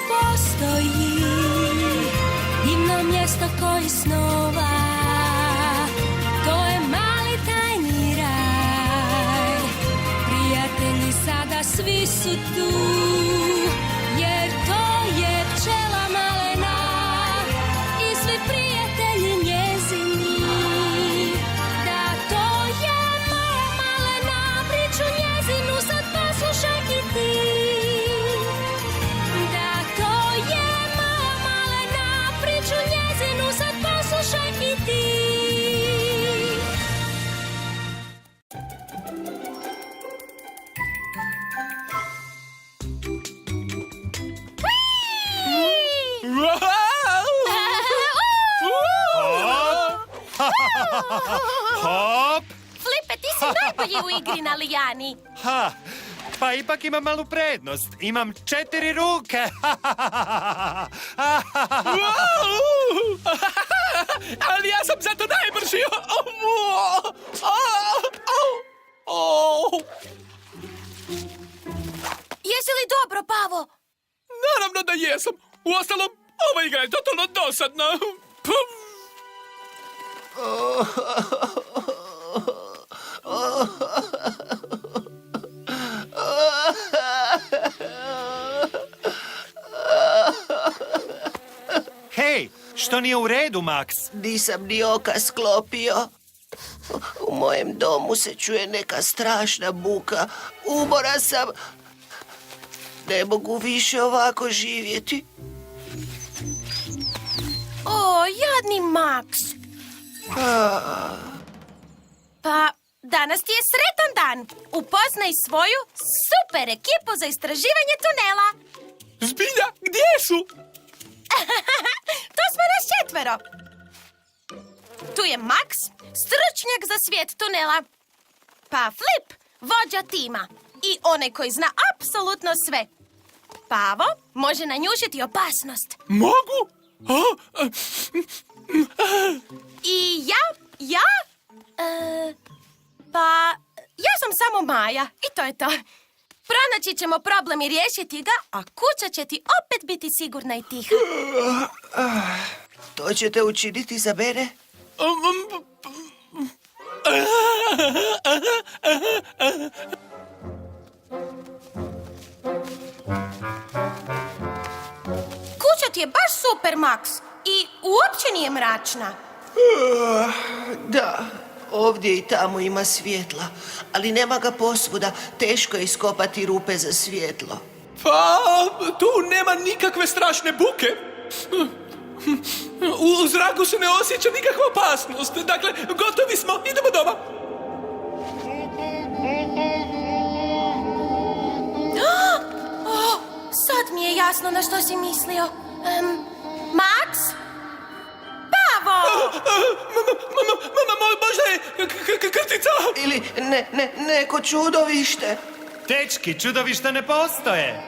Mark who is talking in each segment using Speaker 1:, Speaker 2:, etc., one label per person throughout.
Speaker 1: postoji divno mjesto koji snova. To je mali tajni raj. Prijatelji sada svi su tu, jer to je pčela malena i svi prijatelji njezini. Da, to je moja malena, priču njezinu sad poslušaj i ti. Da, to je moja malena, priču njezinu sad poslušaj i ti.
Speaker 2: Hop!
Speaker 1: Flipe, ti si najbolji u igri na lijani.
Speaker 2: Ha! Pa ipak imam malu prednost. Imam 4 ruke.
Speaker 3: Ali ja sam zato najbrži.
Speaker 1: Jesi li dobro, Pavo?
Speaker 3: Naravno da jesam. Uostalom, ova igra je totalno dosadna.
Speaker 2: Hej, što nije u redu, Max?
Speaker 4: Nisam ni oka sklopio. U mojem domu se čuje neka strašna buka. Umoran sam. Ne mogu više ovako živjeti.
Speaker 1: O, jadni Max. Pa, danas ti je sretan dan. Upoznaj svoju super ekipu za istraživanje tunela.
Speaker 3: Zbilja, gdje su?
Speaker 1: To smo nas 4. Tu je Max, stručnjak za svijet tunela. Pa Flip, vođa tima. I onaj koji zna apsolutno sve. Pavo može nanjušiti opasnost.
Speaker 3: Mogu?
Speaker 1: I pa, ja sam samo Maja i to je to. Pronaći ćemo problem i riješiti ga, a kuća će ti opet biti sigurna i tiha.
Speaker 4: To ćete učiniti za mene?
Speaker 1: Kuća ti je baš super, Max. I uopće nije mračna.
Speaker 4: Da, ovdje i tamo ima svjetla, ali nema ga posvuda. Teško je iskopati rupe za svjetlo.
Speaker 3: Pa, tu nema nikakve strašne buke. U zraku se ne osjeća nikakva opasnost. Dakle, gotovi smo, idemo doma.
Speaker 1: Sad mi je jasno na što si mislio. Max? Pavo!
Speaker 3: Možda je krtica.
Speaker 4: Ili neko čudovište.
Speaker 2: Dečki, čudovišta ne postoje.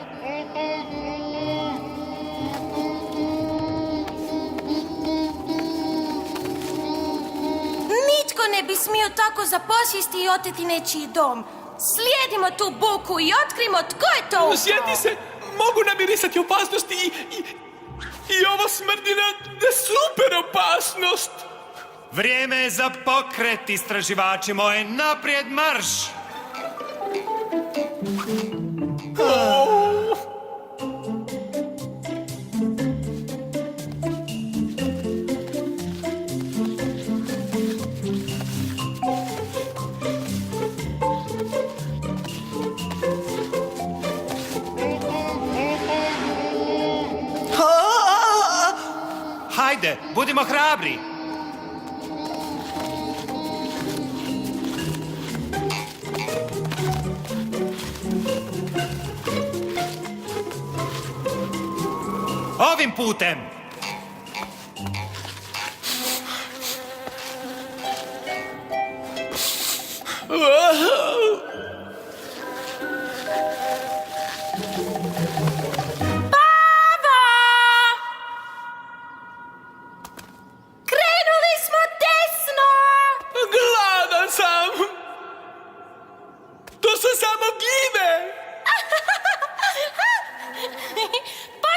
Speaker 1: Nitko ne bi smio tako zaposjesti i oteti nečiji dom. Slijedimo tu buku i otkrimo tko je to ukrao.
Speaker 3: Sjeti se, mogu namirisati opasnosti i ovo smrdi na super opasnost.
Speaker 2: Vrijeme je za pokret, istraživači moje. Naprijed marš! Hajde, budimo hrabri. Ovim putem.
Speaker 1: Krenuli smo desno!
Speaker 3: Gladan sam. To su samo gljive.
Speaker 1: Pa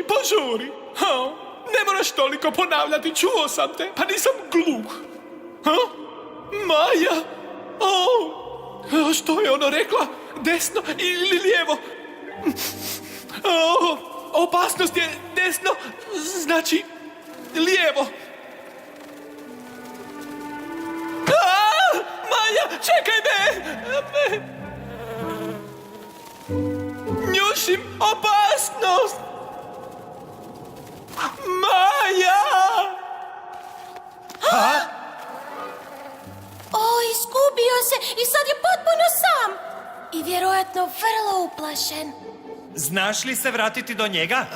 Speaker 3: Požuri. Ha? Ne moraš toliko ponavljati, čuo sam te, pa nisam gluh. Ha? Maja? Što je ono rekla? Desno ili lijevo? Opasnost je desno, znači lijevo. Maja, čekaj me! Njušim opasnost! Maja!
Speaker 1: Izgubio se i sad je potpuno sam. I vjerojatno vrlo uplašen.
Speaker 2: Znaš li se vratiti do njega?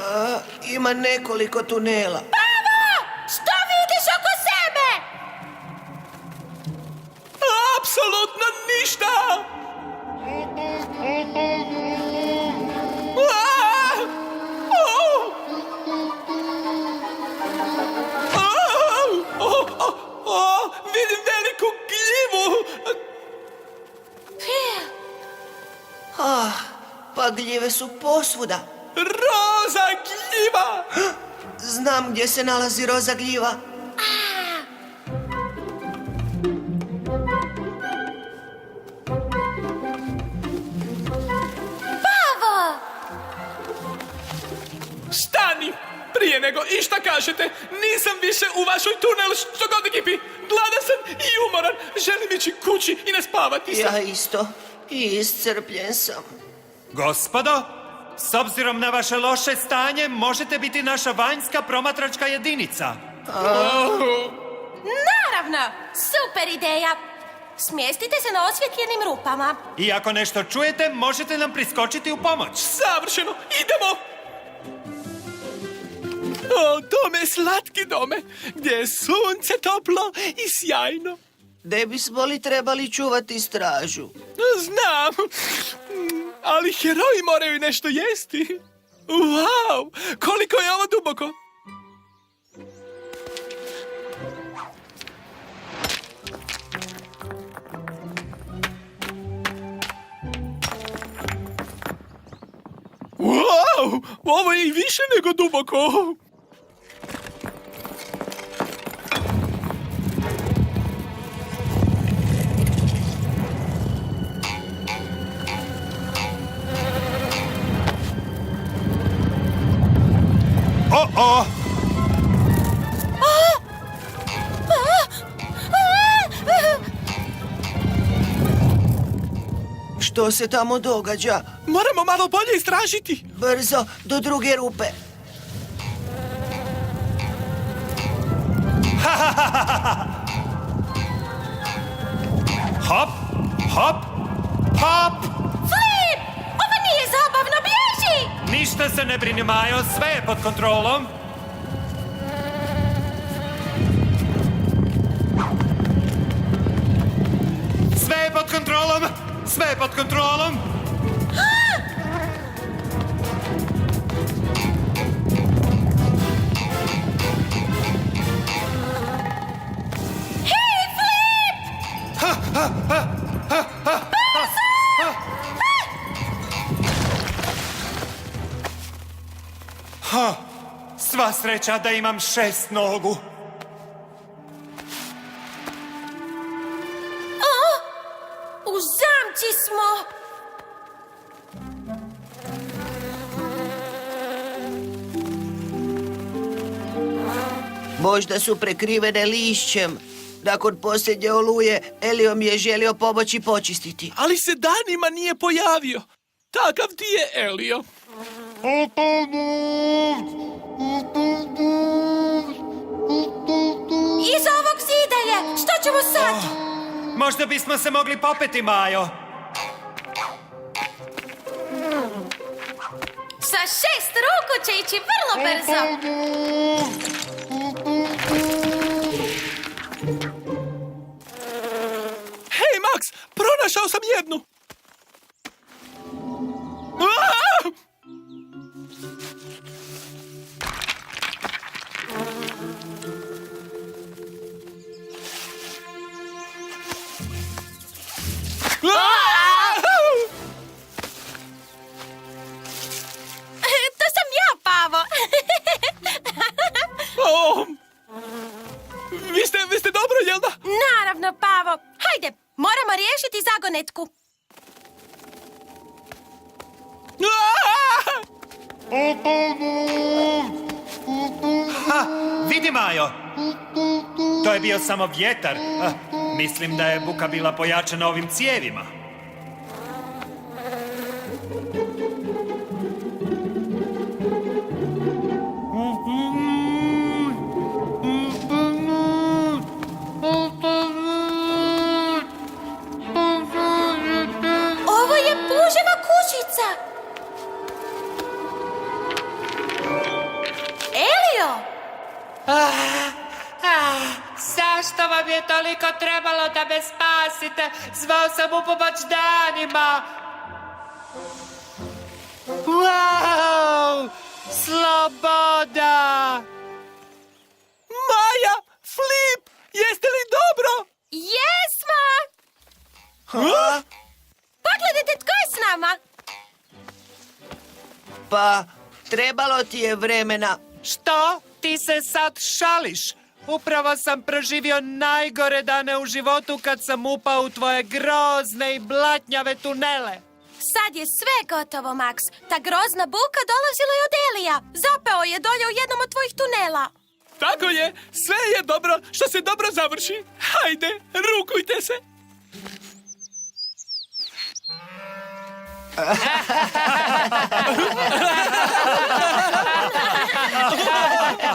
Speaker 4: Ima nekoliko tunela.
Speaker 1: Pavo! Što vidiš oko sebe?
Speaker 3: Apsolutno ništa! Vidim veliku gljivu!
Speaker 4: Pa gljive su posvuda.
Speaker 3: Roza gljiva!
Speaker 4: Znam gdje se nalazi roza gljiva.
Speaker 1: Pavo!
Speaker 3: Stani! Prije nego išta kažete, nisam više u vašoj tunelu, što god ekipi. Gladan sam i umoran. Želim ići kući i ne spavati se.
Speaker 4: Ja isto. I iscrpljen sam.
Speaker 2: Gospodo, s obzirom na vaše loše stanje, možete biti naša vanjska promatračka jedinica.
Speaker 1: Naravno! Super ideja! Smjestite se na osvjetljenim rupama.
Speaker 2: I ako nešto čujete, možete nam priskočiti u pomoć.
Speaker 3: Savršeno, idemo! Dome, slatki dome, gdje je sunce toplo i sjajno.
Speaker 4: Ne bismo li trebali čuvati stražu?
Speaker 3: Znam, ali heroji moraju nešto jesti. Wow, koliko je ovo duboko. Wow, ovo je i više nego duboko.
Speaker 4: Što se tamo događa?
Speaker 3: Moramo malo bolje istražiti.
Speaker 4: Brzo, do druge rupe.
Speaker 2: Hop, hop, hop!
Speaker 1: Flip! Ovo nije zabavno, bježi!
Speaker 2: Ništa se ne brini, Majo, sve je pod kontrolom. Sve je pod kontrolom! Sve je pod kontrolom!
Speaker 1: Hej, Flip!
Speaker 2: Sva sreća da imam 6 nogu.
Speaker 1: U zamci smo!
Speaker 4: Možda su prekrivene lišćem. Nakon posljednje oluje, Elio mi je želio pomoći počistiti.
Speaker 3: Ali se danima nije pojavio. Takav ti je Elio.
Speaker 1: Iza ovog zida je! Što ćemo sad?
Speaker 2: Možda bismo se mogli popeti, Majo.
Speaker 1: Sa 6 ruku će ići vrlo brzo.
Speaker 3: Hej, Max, pronašao sam jednu. Aaaa!
Speaker 1: To sam ja, Idemo riješiti zagonetku.
Speaker 2: Ha, vidi, Majo. To je bio samo vjetar. Mislim da je buka bila pojačana ovim cijevima.
Speaker 1: Ovo je puževa kućica. Elio!
Speaker 2: Zašto vam je toliko trebalo da me spasite? Zvao sam u pomoć danima. Wow! Sloboda!
Speaker 3: Maja, Flip, jeste li dobro?
Speaker 1: Jesmo! Pogledajte tko je s nama.
Speaker 4: Pa, trebalo ti je vremena.
Speaker 2: Što? Ti se sad šališ? Upravo sam proživio najgore dane u životu kad sam upao u tvoje grozne i blatnjave tunele.
Speaker 1: Sad je sve gotovo, Max. Ta grozna buka dolazila je od Elija. Zapeo je dolje u jednom od tvojih tunela.
Speaker 3: Tako je, sve je dobro što se dobro završi. Hajde, rukujte se.